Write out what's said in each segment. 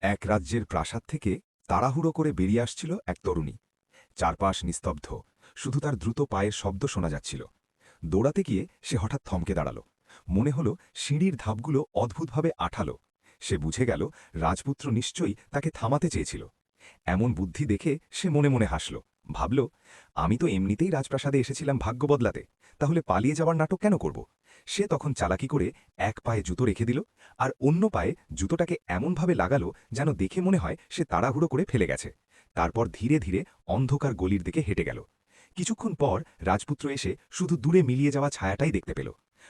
এক রাজ্যের প্রাসাদ থেকে তাড়াহুড়ো করে বেরিয়ে আসছিল এক তরুণী। চারপাশ নিস্তব্ধ, শুধু তার দ্রুত পায়ের শব্দ শোনা যাচ্ছিল। দৌড়াতে গিয়ে সে হঠাৎ থমকে দাঁড়াল। মনে হল সিঁড়ির ধাপগুলো অদ্ভুতভাবে আঠালো। সে বুঝে গেল রাজপুত্র নিশ্চয়ই তাকে থামাতে চেয়েছিল। এমন বুদ্ধি দেখে সে মনে মনে হাসল। ভাবল, আমি তো এমনিতেই রাজপ্রাসাদে এসেছিলাম ভাগ্য বদলাতে, তাহলে পালিয়ে যাওয়ার নাটক কেন করব। সে তখন চালাকি করে এক পায়ে জুতো রেখে দিল, আর অন্য পায়ে জুতোটাকে এমনভাবে লাগালো যেন দেখে মনে হয় সে তাড়াহুড়ো করে ফেলে গেছে। তারপর ধীরে ধীরে অন্ধকার গলির দিকে হেঁটে গেল। কিছুক্ষণ পর রাজপুত্র এসে শুধু দূরে মিলিয়ে যাওয়া ছায়াটাই দেখতে পেল।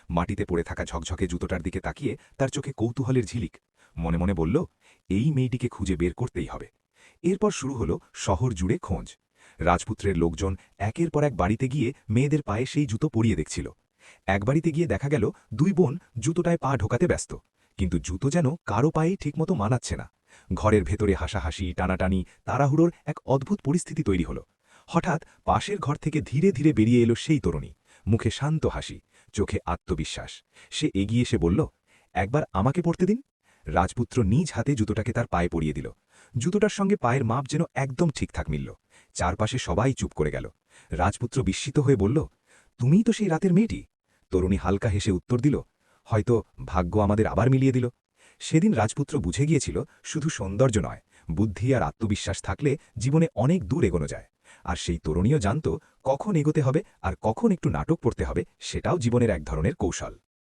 মাটিতে পড়ে থাকা ঝকঝকে জুতোটার দিকে তাকিয়ে তার চোখে কৌতূহলের ঝিলিক। মনে মনে বলল, এই মেয়েটিকে খুঁজে বের করতেই হবে। এরপর শুরু হলো শহর জুড়ে খোঁজ। রাজপুত্রের লোকজন একের পর এক বাড়িতে গিয়ে মেয়েদের পায়ে সেই জুতো পরিয়ে দেখছিল। এক বাড়িতে গিয়ে দেখা গেল দুই বোন জুতোটায় পা ঢোকাতে ব্যস্ত, কিন্তু জুতো যেন কারো পায়েই ঠিকমতো মানাচ্ছে না। ঘরের ভেতরে হাসাহাসি, টানাটানি, তাড়াহুড়োর এক অদ্ভুত পরিস্থিতি তৈরি হলো। হঠাৎ পাশের ঘর থেকে ধীরে ধীরে বেরিয়ে এলো সেই তরুণী, মুখে শান্ত হাসি, চোখে আত্মবিশ্বাস। সে এগিয়ে এসে বলল, একবার আমাকে পড়তে দিন। রাজপুত্র নিজ হাতে জুতোটাকে তার পায়ে পরিয়ে দিল। জুতোটার সঙ্গে পায়ের মাপ যেন একদম ঠিকঠাক মিলল। চারপাশে সবাই চুপ করে গেল। রাজপুত্র বিস্মিত হয়ে বলল, তুমিই তো সেই রাতের মেয়েটি। তরুণী হালকা হেসে উত্তর দিল, হয়তো ভাগ্য আমাদের আবার মিলিয়ে দিল। সেদিন রাজপুত্র বুঝে গিয়েছিল, শুধু সৌন্দর্য নয়, বুদ্ধি আর আত্মবিশ্বাস থাকলে জীবনে অনেক দূর এগোনো যায়। আর সেই তরুণীও জানত কখন এগোতে হবে আর কখন একটু নাটক করতে হবে, সেটাও জীবনের এক ধরনের কৌশল।